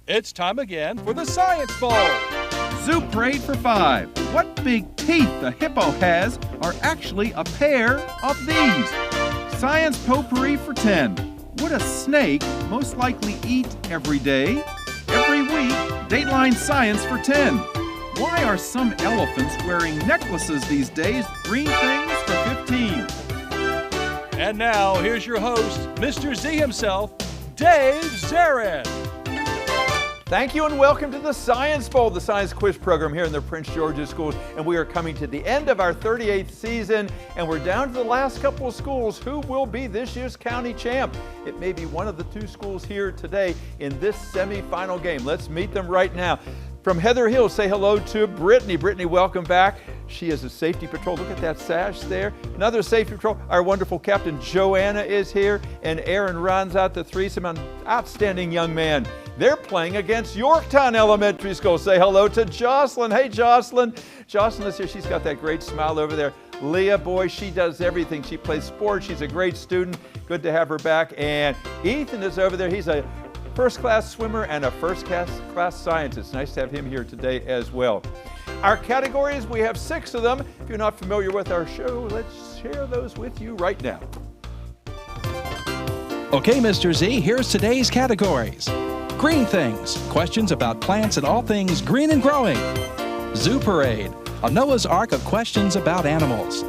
It's time again for the Science Bowl. Zoo Parade for 5. What big teeth the hippo has are actually a pair of these. Science Potpourri for 10. Would a snake most likely eat every day? Every week, Dateline Science for 10. Why are some elephants wearing necklaces these days? Green things for 15. And now, here's your host, Mr. Z himself, Dave Zarin. Thank you and welcome to the Science Bowl, the science quiz program here in the Prince George's Schools. And we are coming to the end of our 38th season, and we're down to the last couple of schools. Who will be this year's county champ? It may be one of the two schools here today in this semifinal game. Let's meet them right now. From Heather Hills, say hello to Brittany. Brittany, welcome back. She is a safety patrol. Look at that sash there. Another safety patrol. Our wonderful captain Joanna is here, and Aaron runs out the threesome. An outstanding young man. They're playing against Yorktown Elementary School. Say hello to Jocelyn. Hey, Jocelyn. Jocelyn is here. She's got that great smile over there. Leah, boy, she does everything. She plays sports. She's a great student. Good to have her back. And Ethan is over there. He's a first-class swimmer and a first-class scientist. Nice to have him here today as well. Our categories, we have 6 of them. If you're not familiar with our show, let's share those with you right now. Okay, Mr. Z, here's today's categories. Green Things, questions about plants and all things green and growing. Zoo Parade, a Noah's Ark of questions about animals.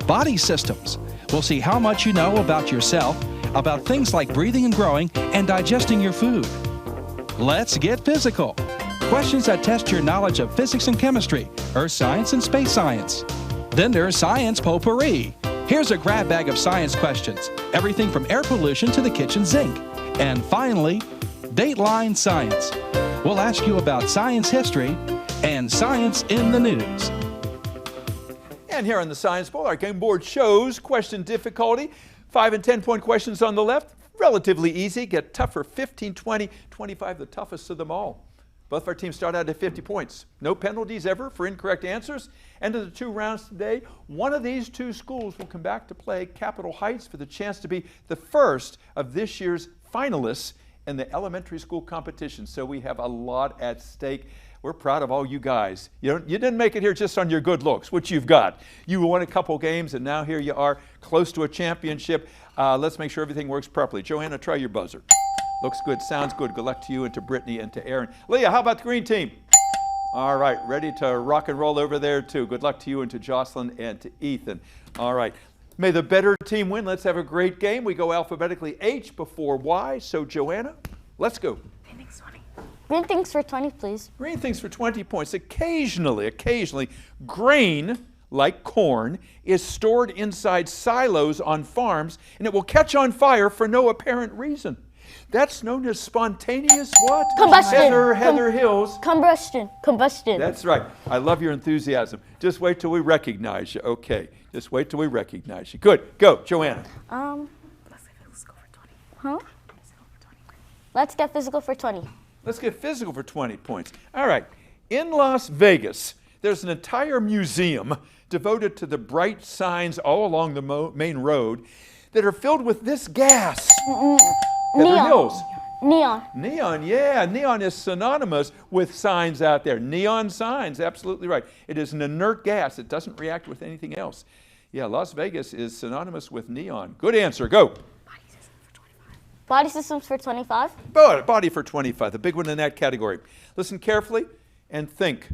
Body Systems, we'll see how much you know about yourself, about things like breathing and growing and digesting your food. Let's Get Physical, questions that test your knowledge of physics and chemistry, earth science and space science. Then there's Science Potpourri. Here's a grab bag of science questions, everything from air pollution to the kitchen sink. And finally, Dateline Science. We'll ask you about science history and science in the news. And here on the Science Bowl, our game board shows question difficulty. 5 and 10-point questions on the left, relatively easy. Get tougher, 15, 20, 25, the toughest of them all. Both of our teams start out at 50 points. No penalties ever for incorrect answers. End of the 2 rounds today, one of these 2 schools will come back to play Capitol Heights for the chance to be the first of this year's finalists in the elementary school competition. So we have a lot at stake. We're proud of all you guys. You didn't make it here just on your good looks, which you've got. You won a couple games, and now here you are, close to a championship. Let's make sure everything works properly. Joanna, try your buzzer. Looks good, sounds good. Good luck to you and to Brittany and to Aaron. Leah, how about the green team? All right, ready to rock and roll over there too. Good luck to you and to Jocelyn and to Ethan. All right, may the better team win. Let's have a great game. We go alphabetically H before Y. So Joanna, let's go. Green things for 20, please. Green things for 20 points. Occasionally, grain, like corn, is stored inside silos on farms, and it will catch on fire for no apparent reason. That's known as spontaneous what? Combustion. Heather Hills. Combustion. That's right. I love your enthusiasm. Just wait till we recognize you. Okay. Just wait till we recognize you. Good. Go, Joanna. Let's get physical for 20. Huh? Let's get physical for 20. Let's get physical for 20 points. All right. In Las Vegas, there's an entire museum devoted to the bright signs all along the main road that are filled with this gas. Heather Hills. Neon, yeah. Neon is synonymous with signs out there. Neon signs, absolutely right. It is an inert gas. It doesn't react with anything else. Yeah, Las Vegas is synonymous with neon. Good answer. Go. Body systems for 25. Body for 25, the big one in that category. Listen carefully and think.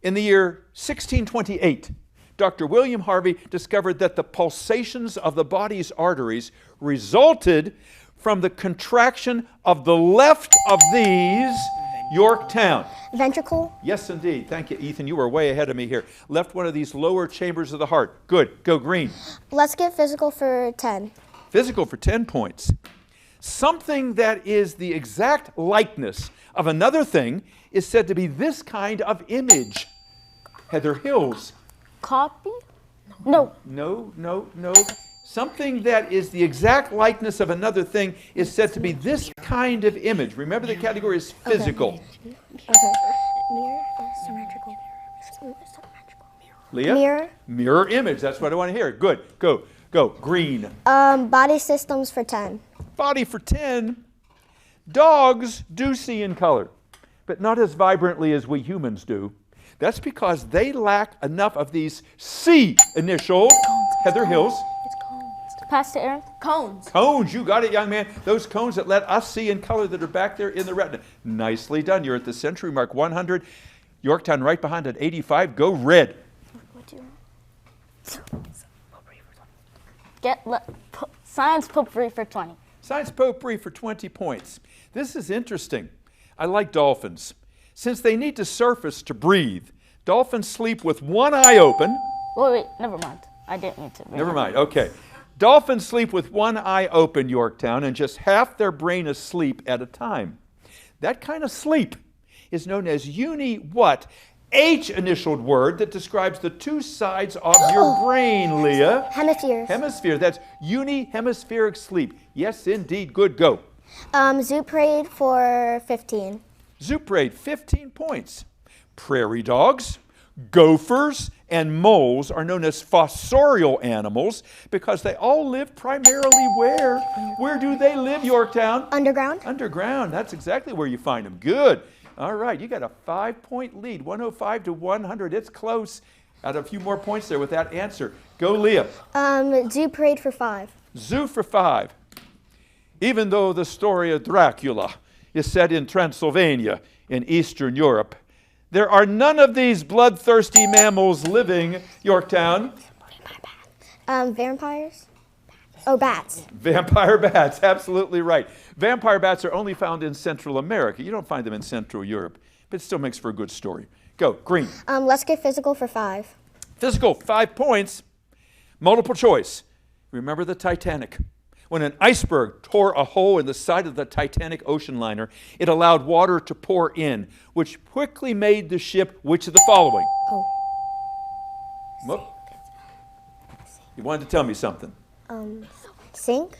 In the year 1628, Dr. William Harvey discovered that the pulsations of the body's arteries resulted from the contraction of the left of these. Yorktown. Ventricle. Yes, indeed. Thank you, Ethan. You were way ahead of me here. Left one of these lower chambers of the heart. Good. Go green. Let's get physical for 10. Physical for 10 points. Something that is the exact likeness of another thing is said to be this kind of image. Heather Hills. Copy? No. No. Something that is the exact likeness of another thing is said to be this kind of image. Remember, the category is physical. Okay. Mirror, symmetrical. Leah? Mirror image. That's what I want to hear. Good. Go. Green. Body systems for 10. Body for 10. Dogs do see in color, but not as vibrantly as we humans do. That's because they lack enough of these C initials. Heather Hills. It's cones. Pass to Aaron. Cones. Cones, you got it, young man. Those cones that let us see in color that are back there in the retina. Nicely done. You're at the century mark, 100. Yorktown right behind at 85. Go red. What do you want? Science potpourri for 20. Science potpourri for 20 points. This is interesting. I like dolphins. Since they need to surface to breathe, dolphins sleep with one eye open. Wait, never mind. I didn't mean to. Never mind, okay. Dolphins sleep with one eye open, Yorktown, and just half their brain asleep at a time. That kind of sleep is known as uni-what? H-initialed word that describes the two sides of your brain, Leah. Hemispheres. Hemisphere, that's uni-hemispheric sleep. Yes, indeed, good, go. Zoo parade for 15. Zoo parade, 15 points. Prairie dogs, gophers, and moles are known as fossorial animals because they all live primarily where? Where do they live, Yorktown? Underground. Underground, that's exactly where you find them. Good. All right, you got a 5-point lead, 105 to 100. It's close. Got a few more points there with that answer. Go, Leah. Zoo parade for 5. Zoo for 5. Even though the story of Dracula is set in Transylvania in Eastern Europe, there are none of these bloodthirsty mammals living, Yorktown. Vampires? Oh, bats. Vampire bats, absolutely right. Vampire bats are only found in Central America. You don't find them in Central Europe, but it still makes for a good story. Go, green. Let's get physical for 5. Physical, 5 points. Multiple choice. Remember the Titanic. When an iceberg tore a hole in the side of the Titanic ocean liner, it allowed water to pour in, which quickly made the ship which of the following? Oh. Whoop. You wanted to tell me something. Sink?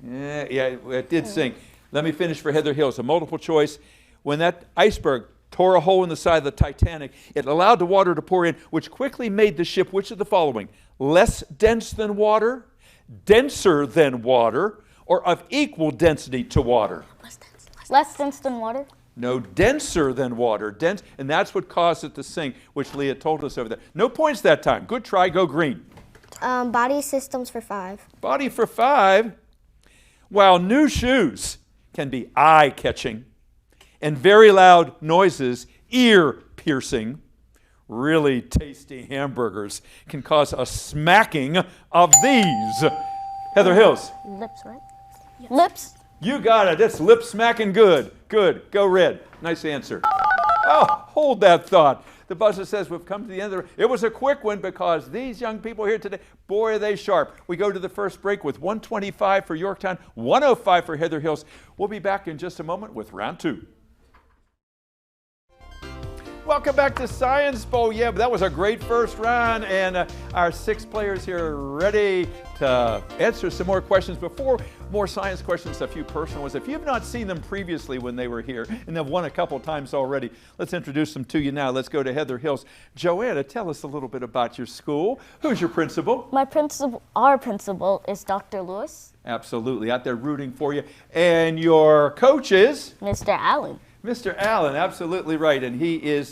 Yeah, it did sink. Let me finish for Heather Hills. A multiple choice. When that iceberg tore a hole in the side of the Titanic, it allowed the water to pour in, which quickly made the ship which of the following? Less dense than water, denser than water, or of equal density to water? Less dense than water? No, denser than water. Dense, and that's what caused it to sink, which Leah told us over there. No points that time. Good try. Go green. Body systems for 5. Body for 5. While new shoes can be eye-catching and very loud noises ear-piercing, really tasty hamburgers can cause a smacking of these. Heather Hills. Lips, right? Yes. Lips? You got it. It's lip smacking good. Good. Go red. Nice answer. Oh, hold that thought. The buzzer says we've come to the end of the... It was a quick one because these young people here today, boy, are they sharp. We go to the first break with 125 for Yorktown, 105 for Heather Hills. We'll be back in just a moment with round 2. Welcome back to Science Bowl. Yeah, that was a great first round, and our 6 players here are ready to answer some more questions. Before more science questions, a few personal ones. If you've not seen them previously when they were here, and they've won a couple times already, let's introduce them to you now. Let's go to Heather Hills. Joanna, tell us a little bit about your school. Who's your principal? Our principal is Dr. Lewis. Absolutely, out there rooting for you. And your coach is? Mr. Allen. Mr. Allen, absolutely right, and he is,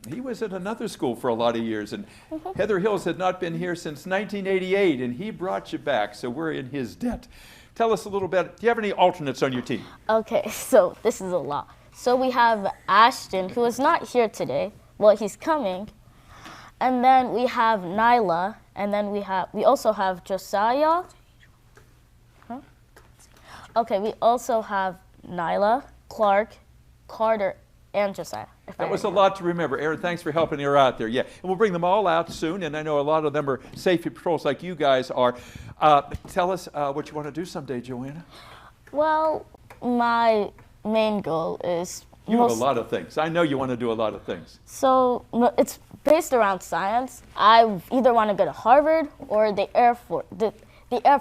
he was at another school for a lot of years, and Heather Hills had not been here since 1988, and he brought you back, so we're in his debt. Tell us a little bit, do you have any alternates on your team? Okay, so this is a lot. So we have Ashton, who is not here today. Well, he's coming. And then we have Nyla, and then we also have Josiah. Huh? Okay, we also have Nyla, Clark, Carter, and Josiah. That was a lot to remember. Aaron, thanks for helping her out there. Yeah, and we'll bring them all out soon, and I know a lot of them are safety patrols like you guys are. Tell us what you want to do someday, Joanna. Well, my main goal is... You have a lot of things. I know you want to do a lot of things. So it's based around science. I either want to go to Harvard or the Air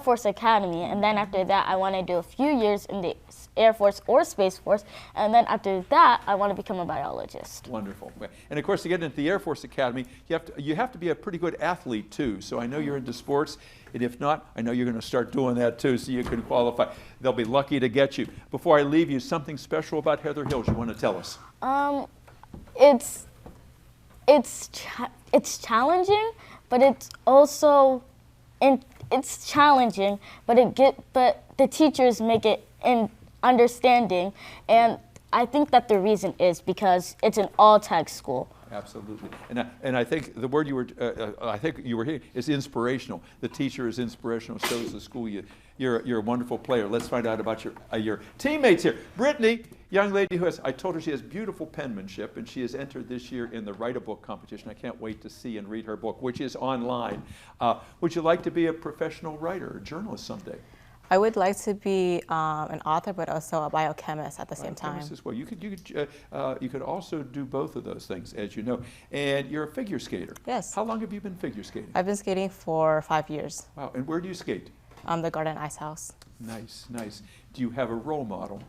Force Academy, and then after that, I want to do a few years in the Air Force or Space Force. And then after that, I want to become a biologist. Wonderful. And of course, to get into the Air Force Academy, you have to be a pretty good athlete too. So I know you're into sports, and if not, I know you're going to start doing that too, so you can qualify. They'll be lucky to get you. Before I leave you, something special about Heather Hills you want to tell us? It's challenging, but it's also it's challenging, but the teachers make it understanding, and I think that the reason is because it's an all-tech school. Absolutely, and I think the word you were hearing is inspirational. The teacher is inspirational. So is the school. You're a wonderful player. Let's find out about your teammates here. Brittany, young lady I told her she has beautiful penmanship, and she has entered this year in the Write a Book competition. I can't wait to see and read her book, which is online. Would you like to be a professional writer or journalist someday? I would like to be an author, but also a biochemist at the same time. As well. You could also do both of those things, as you know. And you're a figure skater. Yes. How long have you been figure skating? I've been skating for 5 years. Wow. And where do you skate? The Garden Ice House. Nice, nice. Do you have a role model?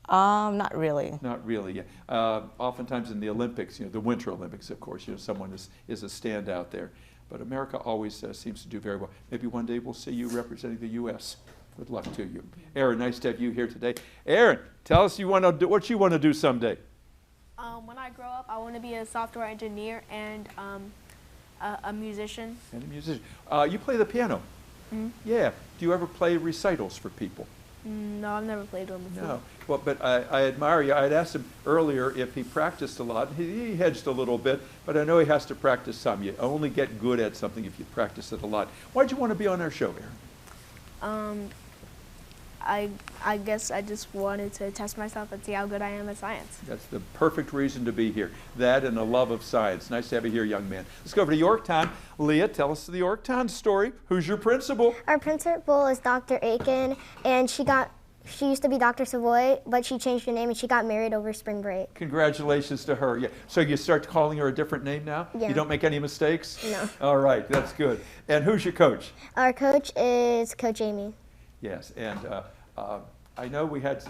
Not really. Not really. Yeah. Oftentimes in the Olympics, the Winter Olympics, of course, someone is a standout there. But America always seems to do very well. Maybe one day we'll see you representing the U.S. Good luck to you. Aaron, nice to have you here today. Aaron, tell us what you want to do someday. When I grow up, I want to be a software engineer and a musician. And a musician. You play the piano? Mm-hmm. Yeah. Do you ever play recitals for people? No, I've never played one before. No. Well, but I admire you. I had asked him earlier if he practiced a lot. He hedged a little bit, but I know he has to practice some. You only get good at something if you practice it a lot. Why'd you want to be on our show, Aaron? I guess I just wanted to test myself and see how good I am at science. That's the perfect reason to be here. That and a love of science. Nice to have you here, young man. Let's go over to Yorktown. Leah, tell us the Yorktown story. Who's your principal? Our principal is Dr. Aiken, and she used to be Dr. Savoy, but she changed her name and she got married over spring break. Congratulations to her. Yeah. So you start calling her a different name now? Yeah. You don't make any mistakes? No. All right, that's good. And who's your coach? Our coach is Coach Amy. Yes, and I know we had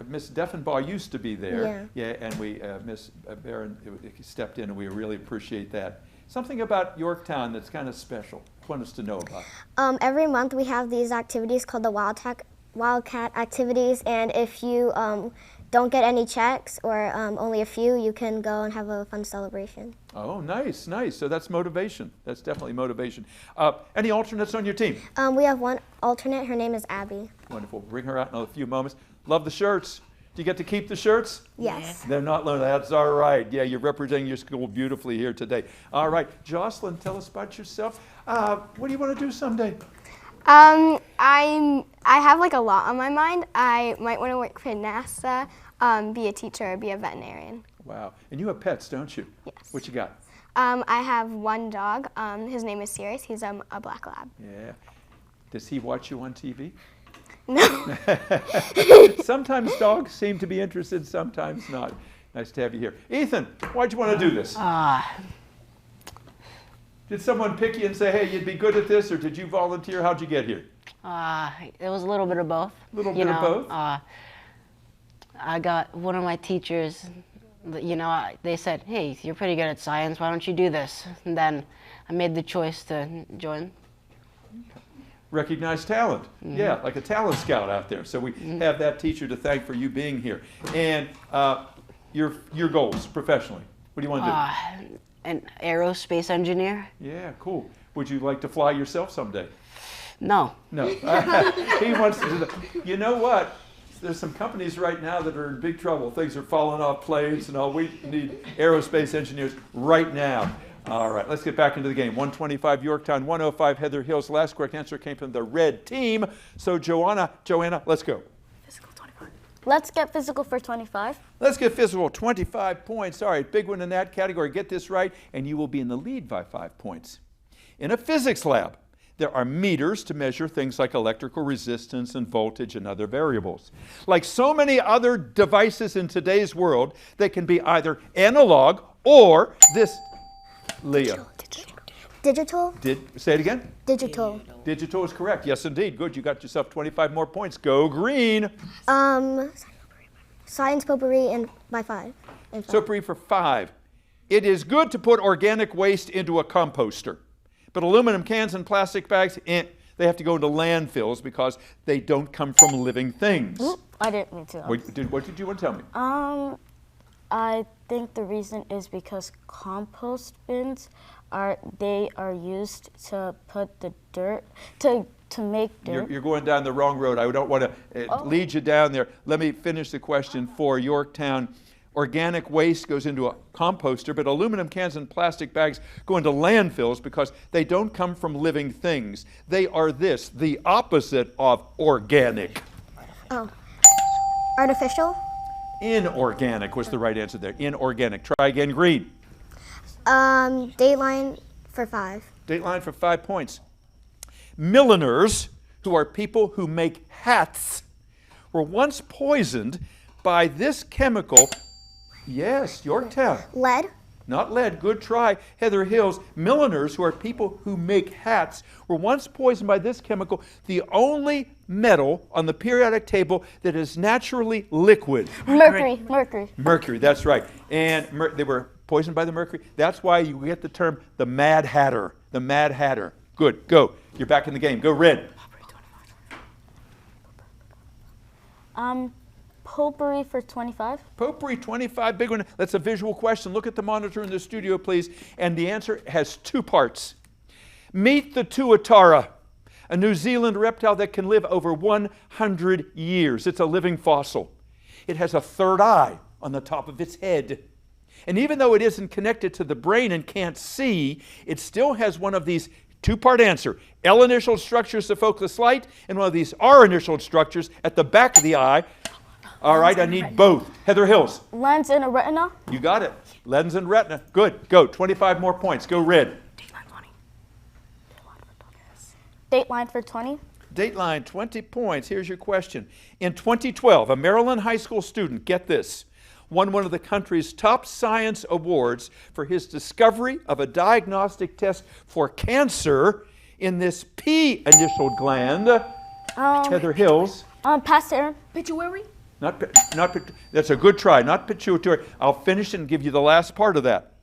Miss Deffenbaugh used to be there. Yeah, and Miss Barron stepped in, and we really appreciate that. Something about Yorktown that's kind of special. Want us to know about? Every month we have these activities called the Wildcat activities, and if you don't get any checks or only a few, you can go and have a fun celebration. Oh, nice, nice. So that's motivation. That's definitely motivation. Any alternates on your team? We have one alternate. Her name is Abby. Wonderful. Bring her out in a few moments. Love the shirts. Do you get to keep the shirts? Yes. They're not loaned. That's all right. Yeah, you're representing your school beautifully here today. All right. Jocelyn, tell us about yourself. What do you want to do someday? I have like a lot on my mind. I might want to work for NASA, be a teacher, or be a veterinarian. Wow. And you have pets, don't you? Yes. What you got? I have one dog. His name is Sirius. He's a black lab. Yeah. Does he watch you on TV? No. Sometimes dogs seem to be interested, sometimes not. Nice to have you here. Ethan, why'd you want to do this? Did someone pick you and say, hey, you'd be good at this, or did you volunteer? How'd you get here? It was a little bit of both. A little bit of both? I got one of my teachers, they said, hey, you're pretty good at science, why don't you do this? And then I made the choice to join. Recognized talent. Mm-hmm. Yeah, like a talent scout out there. So we have that teacher to thank for you being here. And your goals professionally, what do you want to do? An aerospace engineer. Yeah, cool. Would you like to fly yourself someday? No. No. He wants to do that. You know what? There's some companies right now that are in big trouble. Things are falling off planes and all. We need aerospace engineers right now. All right, let's get back into the game. 125 Yorktown, 105 Heather Hills. Last correct answer came from the red team. So Joanna, let's go. Physical 25. Let's get physical for 25. Let's get physical, 25 points. All right, big one in that category. Get this right, and you will be in the lead by 5 points. In a physics lab, there are meters to measure things like electrical resistance and voltage and other variables. Like so many other devices in today's world, they can be either analog or this, Leah. Digital. Say it again. Digital. Digital is correct. Yes, indeed. Good. You got yourself 25 more points. Go green. Science potpourri and by 5. Potpourri for 5. It is good to put organic waste into a composter, but aluminum cans and plastic bags, they have to go into landfills because they don't come from living things. I didn't mean to. What did you want to tell me? I think the reason is because compost bins are used to put the dirt to make dirt. You're going down the wrong road. I don't want to lead you down there. Let me finish the question for Yorktown. Organic waste goes into a composter, but aluminum cans and plastic bags go into landfills because they don't come from living things. They are the opposite of organic. Oh. Artificial? Inorganic was the right answer there. Inorganic. Try again, green. Dateline for 5. Dateline for 5 points. Milliners, who are people who make hats, were once poisoned by this chemical. Yes, Yorktown. Lead? Not lead. Good try. Heather Hills. Milliners, who are people who make hats, were once poisoned by this chemical, the only metal on the periodic table that is naturally liquid. Mercury. Mercury, that's right. And they were poisoned by the mercury. That's why you get the term the Mad Hatter. The Mad Hatter. Good. Go. You're back in the game. Go red. Potpourri for 25. Potpourri 25, big one. That's a visual question. Look at the monitor in the studio, please. And the answer has 2 parts. Meet the tuatara, a New Zealand reptile that can live over 100 years. It's a living fossil. It has a third eye on the top of its head. And even though it isn't connected to the brain and can't see, it still has one of these 2-part answer. L initial structures to focus light, and one of these R initial structures at the back of the eye. All right, I need both. Heather Hills. Lens and a retina. You got it. Lens and retina. Good. Go. 25 more points. Go red. Dateline for 20. Dateline, 20 points. Here's your question. In 2012, a Maryland high school student, get this, won one of the country's top science awards for his discovery of a diagnostic test for cancer in this P initial gland. Heather Hills. Pass to Aaron. Pituitary? That's a good try. Not pituitary. I'll finish and give you the last part of that.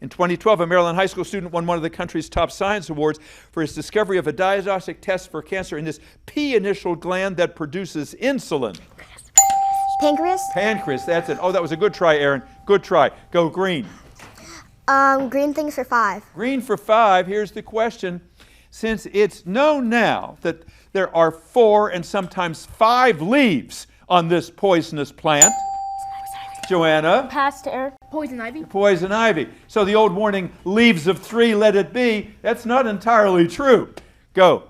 In 2012, a Maryland high school student won one of the country's top science awards for his discovery of a diagnostic test for cancer in this P initial gland that produces insulin. Pancreas? Pancreas, that's it. Oh, that was a good try, Aaron. Good try. Go green. Green things for 5. Green for 5. Here's the question. Since it's known now that there are 4 and sometimes 5 leaves on this poisonous plant, Joanna. Pass to Aaron. Poison ivy. Poison ivy. So the old warning, leaves of 3, let it be, that's not entirely true. Go.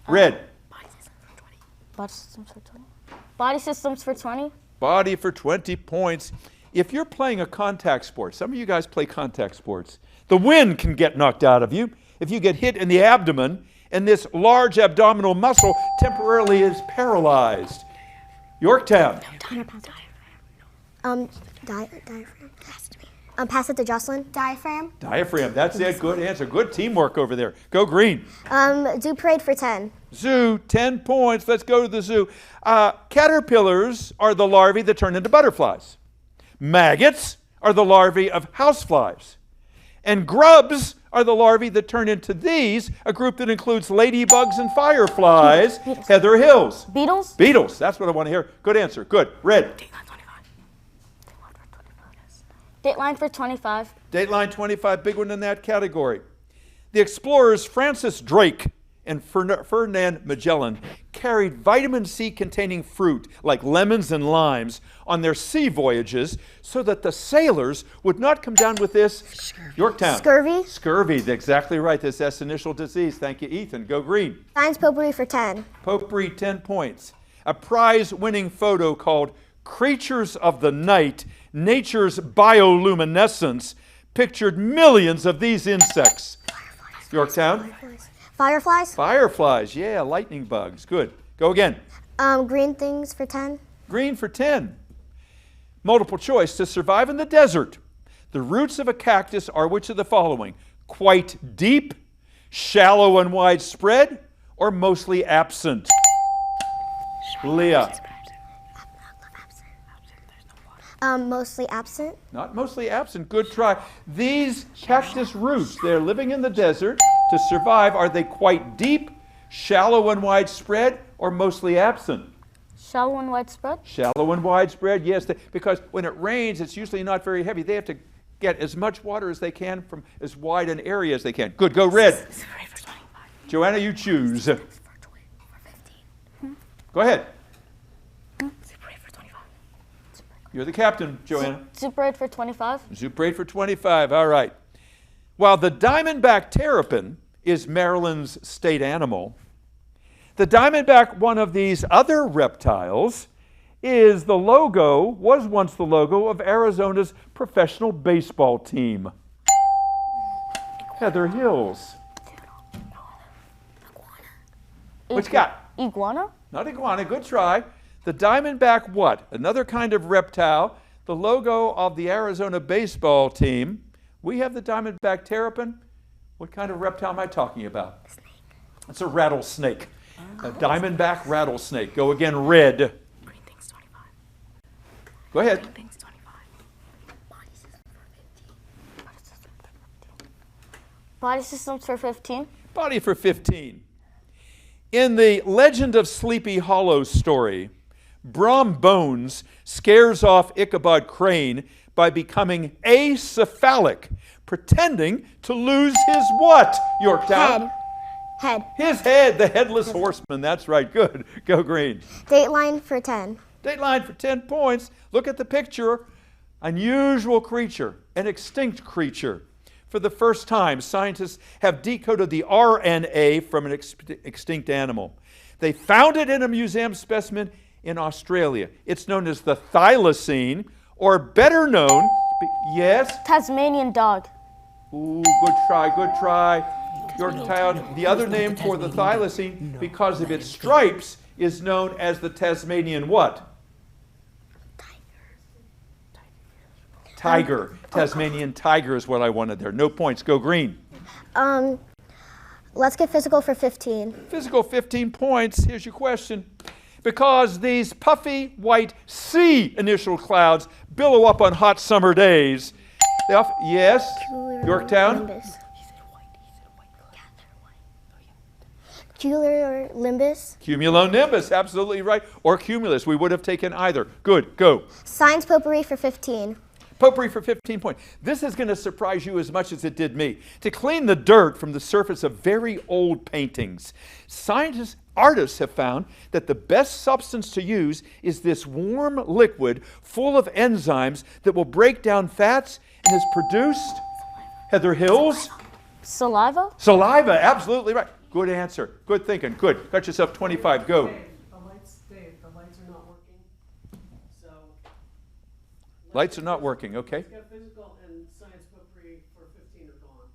Red. Body systems for 20. Body systems for 20. Body for 20 points. If you're playing a contact sport, some of you guys play contact sports, the wind can get knocked out of you if you get hit in the abdomen, and this large abdominal muscle temporarily is paralyzed. Yorktown. Diaphragm. Pass it to Jocelyn. Diaphragm. Diaphragm. That's it. Good answer. Good teamwork over there. Go green. Zoo parade for 10. Zoo, 10 points. Let's go to the zoo. Caterpillars are the larvae that turn into butterflies. Maggots are the larvae of houseflies. And grubs are the larvae that turn into these, a group that includes ladybugs and fireflies. Beetles. Heather Hills. Beetles? Beetles. That's what I want to hear. Good answer. Good. Red. Dateline for 25. Dateline 25, big one in that category. The explorers Francis Drake and Ferdinand Magellan carried vitamin C containing fruit like lemons and limes on their sea voyages so that the sailors would not come down with this Yorktown. Scurvy. Scurvy, exactly right. This S initial disease. Thank you, Ethan. Go green. Science potpourri for 10. Potpourri, 10 points. A prize-winning photo called Creatures of the Night, Nature's Bioluminescence, pictured millions of these insects. Yorktown. Fireflies. Fireflies, yeah, lightning bugs. Good. Go again. Green things for 10. Green for 10. Multiple choice. To survive in the desert, the roots of a cactus are which of the following? quite deep, shallow and widespread, or mostly absent? Leah. Mostly absent. Not mostly absent. Good try. These cactus roots, they're living in the desert to survive. Are they quite deep, shallow and widespread, or mostly absent? Shallow and widespread? Shallow and widespread, yes. Because when it rains, it's usually not very heavy. They have to get as much water as they can from as wide an area as they can. Good, go red. Joanna, you choose. Go ahead. You're the captain, Joanna. Super 8 for 25. Super 8 for 25, all right. While the diamondback terrapin is Maryland's state animal, the diamondback, one of these other reptiles, was once the logo of Arizona's professional baseball team. Heather Hills. What you got? Iguana? Not iguana, good try. The diamondback what? Another kind of reptile. The logo of the Arizona baseball team. We have the diamondback terrapin. What kind of reptile am I talking about? A snake. It's a rattlesnake. A diamondback rattlesnake. Go again, red. Green thing's 25. Go ahead. Green thing's 25. Body systems for 15. Body for 15. In the Legend of Sleepy Hollow story, Brom Bones scares off Ichabod Crane by becoming acephalic, pretending to lose his what, Yorktown? Head. His head, the headless horseman. That's right. Good. Go green. Dateline for 10. Dateline for 10 points. Look at the picture. Unusual creature, an extinct creature. For the first time, scientists have decoded the RNA from an extinct animal. They found it in a museum specimen in Australia. It's known as the thylacine, or better known, yes? Tasmanian dog. Ooh, good try, good try. Yorktown, the other name for the thylacine, because of its stripes, is known as the Tasmanian what? Tiger. Tasmanian tiger is what I wanted there. No points. Go green. Let's get physical for 15. Physical, 15 points. Here's your question. Because these puffy white C initial clouds billow up on hot summer days, they often, yes, Yorktown? Cumulonimbus. Cumulonimbus, absolutely right. Or cumulus, we would have taken either. Good, go. Science potpourri for 15. Potpourri for 15 points. This is going to surprise you as much as it did me. To clean the dirt from the surface of very old paintings, artists have found that the best substance to use is this warm liquid full of enzymes that will break down fats and is produced, Heather Hills? Saliva? Saliva, absolutely right. Good answer. Good thinking. Good. Got yourself 25. Go. The lights are not working. So Lights are not working. Okay. let's get physical and science potpourri for 15 are gone.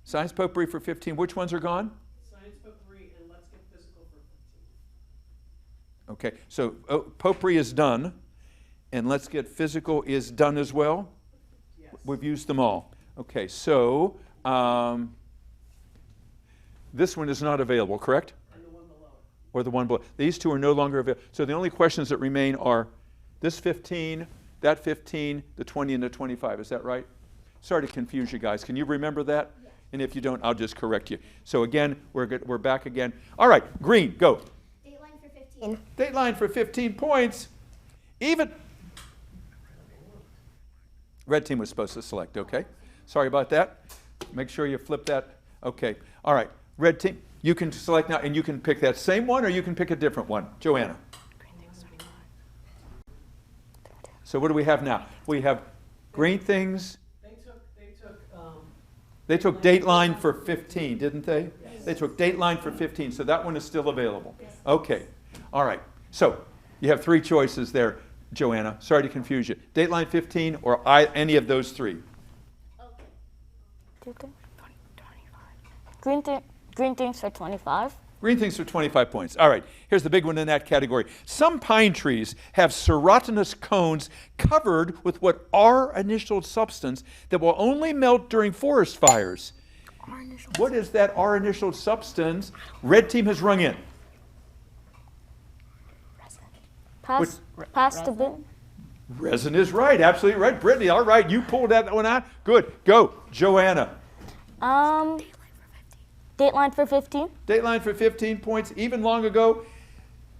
Science potpourri for 15. Which ones are gone? Science potpourri and let's get physical for 15. Okay. So potpourri is done, and let's get physical is done as well. Yes. We've used them all. Okay. So this one is not available, correct? And the one below it. Or the one below. These two are no longer available. So the only questions that remain are this 15, that 15, the 20, and the 25. Is that right? Sorry to confuse you guys. Can you remember that? Yes. And if you don't, I'll just correct you. So again, we're back again. All right, green, go. Dateline for 15. Dateline for 15 points. Even. Red team was supposed to select, okay? Sorry about that. Make sure you flip that. Okay, all right. Red team, you can select now, and you can pick that same one, or you can pick a different one. Joanna. So what do we have now? We have green things. They took Dateline for 15, didn't they? Yes. They took Dateline for 15, so that one is still available. Yes. Okay, all right. So you have three choices there, Joanna. Sorry to confuse you. Dateline 15 or any of those three. Okay. Green things for 25. Green things for 25 points. All right, here's the big one in that category. Some pine trees have serotinous cones covered with what are initial substance that will only melt during forest fires. What is that R initial substance red team has rung in? Pass the bin. Resin is right, absolutely right. Brittany, all right, you pulled that one out. Good, go. Joanna. Dateline for 15. Dateline for 15 points. Even long ago,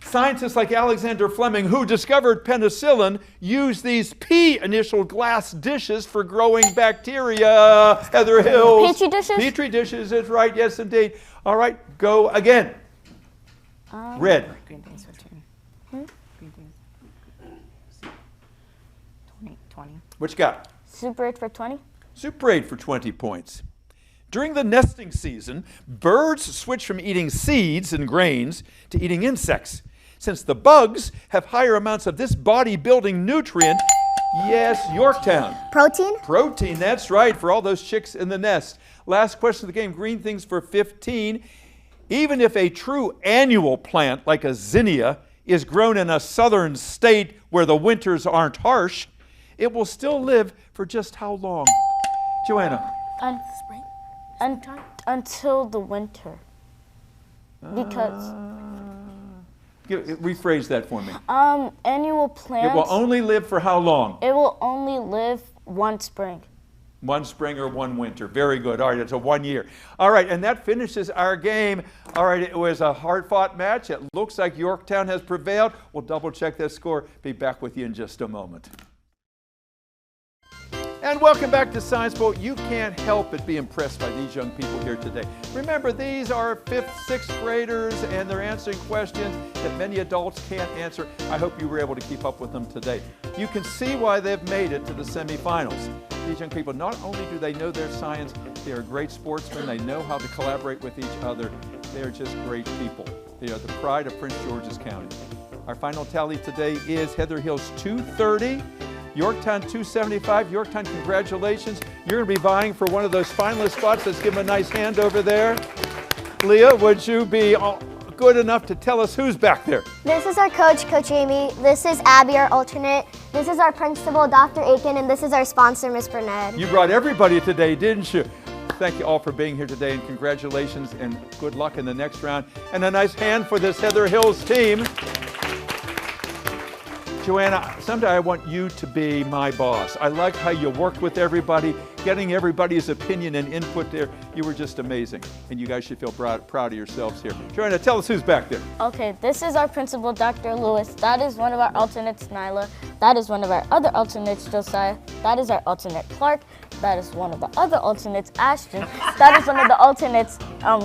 scientists like Alexander Fleming, who discovered penicillin, used these P initial glass dishes for growing bacteria. Heather Hills. Petri dishes? Petri dishes is right, yes indeed. All right, go again. Red. Green things for 2. Green things. 20. What you got? Super 8 for 20. Super 8 for 20 points. During the nesting season, birds switch from eating seeds and grains to eating insects. Since the bugs have higher amounts of this body-building nutrient, yes, Yorktown. Protein? Protein, that's right, for all those chicks in the nest. Last question of the game, green things for 15. Even if a true annual plant like a zinnia is grown in a southern state where the winters aren't harsh, it will still live for just how long? Joanna. Until the winter. Because rephrase that for me. Annual plants. It will only live for how long? It will only live one spring. One spring or one winter. Very good. All right, it's a 1 year. All right, and that finishes our game. All right, it was a hard-fought match. It looks like Yorktown has prevailed. We'll double-check that score. Be back with you in just a moment. And welcome back to Science Bowl. You can't help but be impressed by these young people here today. Remember, these are 5th, 6th graders, and they're answering questions that many adults can't answer. I hope you were able to keep up with them today. You can see why they've made it to the semifinals. These young people, not only do they know their science, they are great sportsmen. They know how to collaborate with each other. They are just great people. They are the pride of Prince George's County. Our final tally today is Heather Hills 230. Yorktown 275. Yorktown, congratulations. You're going to be vying for one of those finalist spots. Let's give them a nice hand over there. Leah, would you be good enough to tell us who's back there? This is our coach, Coach Amy. This is Abby, our alternate. This is our principal, Dr. Aiken, and this is our sponsor, Ms. Burnett. You brought everybody today, didn't you? Thank you all for being here today, and congratulations and good luck in the next round. And a nice hand for this Heather Hills team. Joanna, someday I want you to be my boss. I like how you worked with everybody, getting everybody's opinion and input there. You were just amazing, and you guys should feel proud of yourselves here. Joanna, tell us who's back there. Okay, this is our principal, Dr. Lewis. That is one of our alternates, Nyla. That is one of our other alternates, Josiah. That is our alternate, Clark. That is one of the other alternates, Ashton. That is one of the alternates,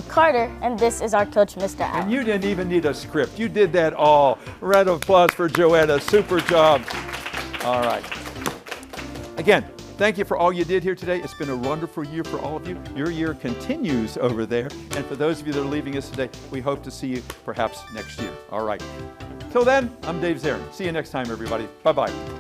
Carter. And this is our coach, Mr. Allen. And you didn't even need a script. You did that all. Round of applause for Joanna. Super job. All right. Again, thank you for all you did here today. It's been a wonderful year for all of you. Your year continues over there. And for those of you that are leaving us today, we hope to see you perhaps next year. All right. Till then, I'm Dave Zarin. See you next time, everybody. Bye-bye.